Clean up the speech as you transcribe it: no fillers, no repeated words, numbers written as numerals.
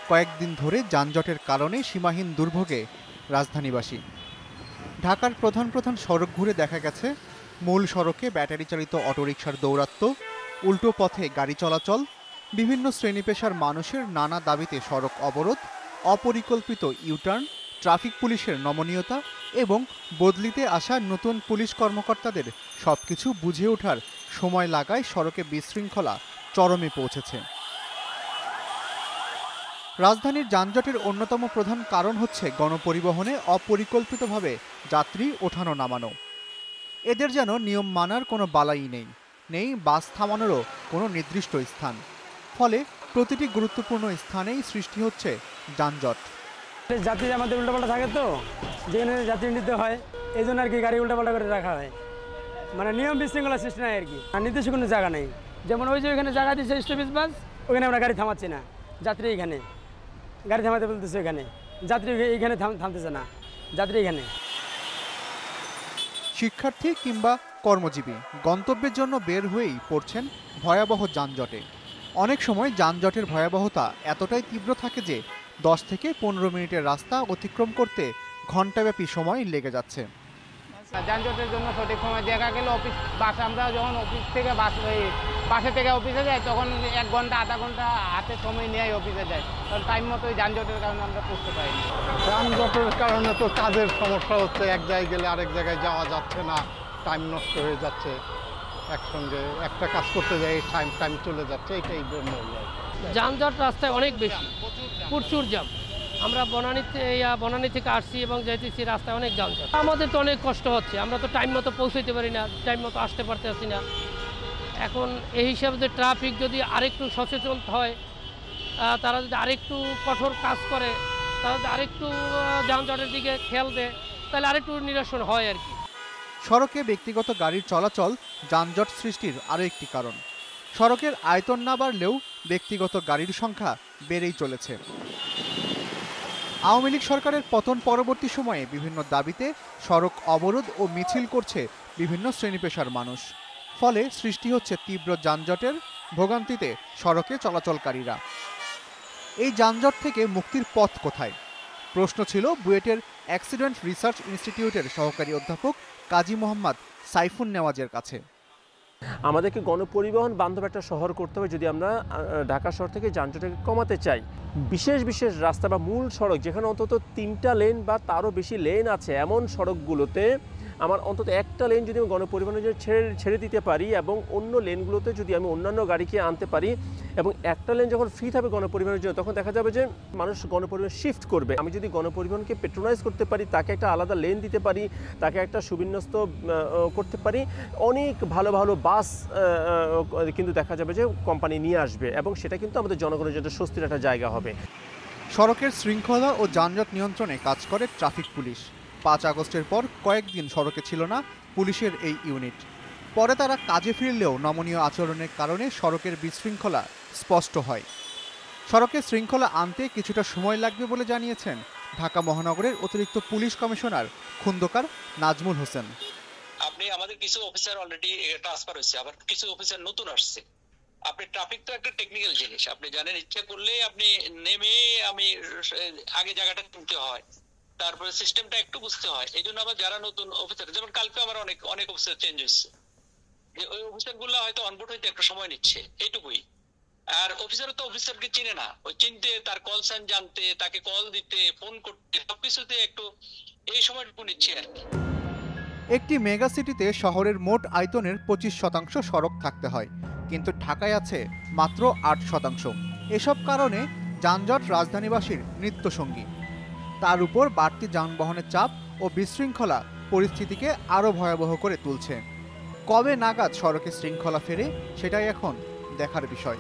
কয়েকদিন ধরে যানজটের কারণে সীমাহীন দুর্ভোগে রাজধানীবাসী। ঢাকার প্রধান প্রধান সড়ক ঘুরে দেখা গেছে মূল সড়কে ব্যাটারি চালিত অটোরিকশার দৌরাত্ম্য, উল্টো পথে গাড়ি চলাচল, বিভিন্ন শ্রেণী পেশার মানুষের নানা দাবিতে সড়ক অবরোধ, অপরিকল্পিত ইউটার্ন, ট্রাফিক পুলিশের নমনীয়তা এবং বদলিতে আসা নতুন পুলিশ কর্মকর্তাদের সবকিছু বুঝে ওঠার সময় লাগায় সড়কে বিশৃঙ্খলা চরমে পৌঁছেছে। রাজধানীর যানজটের অন্যতম প্রধান কারণ হচ্ছে গণপরিবহনে অপরিকল্পিতভাবে যাত্রী ওঠানো নামানো। এদের যেন নিয়ম মানার কোনো বালাই নেই বাস থামানোরও কোনো নির্দিষ্ট স্থান। ফলে প্রতিটি গুরুত্বপূর্ণ স্থানেই সৃষ্টি হচ্ছে যানজট। যাত্রী আমাদের উল্টাপাল্টা থাকে, তো যেখানে যাত্রী নিতে হয় এই জন্য আর কি গাড়ি উল্টাপাল্টা করে রাখা হয়, মানে নিয়ম বিশৃঙ্খলা সৃষ্টি নাই আর কি। আর নির্দিষ্ট কোনো জায়গা নেই, যেমন ওই যে ওইখানে জায়গা দিচ্ছে স্টপেজ বাস, ওখানে আমরা গাড়ি থামাচ্ছি না, যাত্রী এখানে গাড়ি থামাতে বলতেছে, ওখানে যাত্রী এইখানে থামতেছে না, যাত্রী এখানে। শিক্ষার্থী কিংবা কর্মজীবী গন্তব্যের জন্য বের হয়েই পড়ছেন ভয়াবহ যানজটে। অনেক সময় যানজটের ভয়াবহতা এতটাই তীব্র থাকে যে 10 থেকে 15 মিনিটের রাস্তা অতিক্রম করতে ঘণ্টাব্যাপী সময় লেগে যাচ্ছে। যানজটের জন্য সঠিক সময় দেখা গেল আমরা যখন অফিস থেকে বাসা থেকে অফিসে যাই তখন 1 ঘন্টা আধা ঘন্টা হাতে সময় নিয়ে অফিসে যাই, কারণ টাইম মতো যানজটের কারণে আমরা পৌঁছতে পারিনি। যানজটের কারণে তো কাজের সমস্যা হচ্ছে, এক জায়গায় গেলে আরেক জায়গায় যাওয়া যাচ্ছে না, টাইম নষ্ট হয়ে যাচ্ছে, একসঙ্গে একটা কাজ করতে যাই টাইম চলে যাচ্ছে, এইটাই জন্য যানজট রাস্তায় অনেক বেশি, প্রচুর জ্যাম। আমরা বনানী থেকে আসছি এবং যাইতেছি, রাস্তায় অনেক যানজট। আমাদের তো অনেক কষ্ট হচ্ছে, আমরা তো টাইম মতো পৌঁছাইতে পারি না, টাইম মতো আসতে পারতেছি না। এখন এই হিসাবে যে ট্রাফিক যদি আরেকটু সচেতন হয়, তারা যদি আরেকটু কঠোর কাজ করে, তারা যদি আরেকটু যানজটের দিকে খেয়াল দেয়, তাহলে আরেকটু নিরসন হয় আর কি। সড়কে ব্যক্তিগত গাড়ির চলাচল যানজট সৃষ্টির আরও একটি কারণ। সড়কের আয়তন না বাড়লেও ব্যক্তিগত গাড়ির সংখ্যা বেড়েই চলেছে। আওয়ামী লীগ সরকারের পতন পরবর্তী সময়ে বিভিন্ন দাবিতে সড়ক অবরোধ ও মিছিল করছে বিভিন্ন শ্রেণী পেশার মানুষ। ফলে সৃষ্টি হচ্ছে তীব্র যানজটের, ভোগান্তিতে সড়কে চলাচলকারীরা। এই যানজট থেকে মুক্তির পথ কোথায়? প্রশ্ন ছিল বুয়েটের অ্যাক্সিডেন্ট রিসার্চ ইনস্টিটিউটের সহকারী অধ্যাপক কাজী মোহাম্মদ সাইফুন নেওয়াজের কাছে। আমাদেরকে গণপরিবহন বান্ধব একটা শহর করতে হবে যদি আমরা ঢাকা শহর থেকে যানজটকে কমাতে চাই। বিশেষ রাস্তা বা মূল সড়ক যেখানে অন্তত 3টা লেন বা তারও বেশি লেন আছে, এমন সড়কগুলোতে আমার অন্তত একটা লেন যদি আমি গণপরিবহনের জন্য ছেড়ে দিতে পারি এবং অন্য লেনগুলোতে যদি আমি অন্যান্য গাড়িকে আনতে পারি এবং একটা লেন যখন ফ্রি থাকবে গণপরিবহনের জন্য, তখন দেখা যাবে যে মানুষ গণপরিবহন শিফট করবে। আমি যদি গণপরিবহনকে পেট্রোনাইজ করতে পারি, তাকে একটা আলাদা লেন দিতে পারি, তাকে একটা সুবিন্যস্ত করতে পারি, অনেক ভালো বাস কিন্তু দেখা যাবে যে কোম্পানি নিয়ে আসবে এবং সেটা কিন্তু আমাদের জনগণের জন্য স্বস্তির একটা জায়গা হবে। সড়কের শৃঙ্খলা ও যানজট নিয়ন্ত্রণে কাজ করে ট্রাফিক পুলিশ। 5 আগস্টের পর কয়েকদিন সড়কে ছিল না পুলিশের এই ইউনিট। পরে তারা কাজে ফিরলেও নমনীয় আচরণের কারণে সড়কের বিশৃঙ্খলা স্পষ্ট হয়। সড়কে শৃঙ্খলা আনতে কিছুটা সময় লাগবে বলে জানিয়েছেন ঢাকা মহানগরের অতিরিক্ত পুলিশ কমিশনার খন্দকার নাজমুল হোসেন। আপনি আমাদের কিছু অফিসার অলরেডি ট্রান্সফার হয়েছে, আবার কিছু অফিসার নতুন আসছে। আপনি ট্রাফিক তো একটা টেকনিক্যাল জিনিস, আপনি জানেন ইচ্ছা করলে আপনি নেমে আগে জায়গাটা কিনতে হয়, তারপরে সিস্টেমটা একটু বুঝতে হয়। এই জন্য আবার যারা নতুন অফিসার, যেমন কালকে আমার অনেক অফিসার চেঞ্জ হচ্ছে, যে ওই অফিসার গুলো হয়তো অনবোর্ড হইতে একটা সময় নিচ্ছে, এইটুকুই। আর অফিসার তো অফিসারকে চিনে না, ওই চিনতে, তার কল সাইন জানতে, তাকে কল দিতে, ফোন করতে, সবকিছুতে একটু এই সময়টুকু নিচ্ছে আর কি। একটি মেগা সিটিতে শহরের মোট আয়তনের 25% সড়ক থাকতে হয়, কিন্তু ঢাকায় আছে মাত্র 8%। এসব কারণে যানজট রাজধানীবাসীর নিত্যসঙ্গী। তার উপর বাড়তি যানবাহনের চাপ ও বিশৃঙ্খলা পরিস্থিতিকে আরও ভয়াবহ করে তুলছে। কবে নাগাদ সড়কে শৃঙ্খলা ফেরে, সেটাই এখন দেখার বিষয়।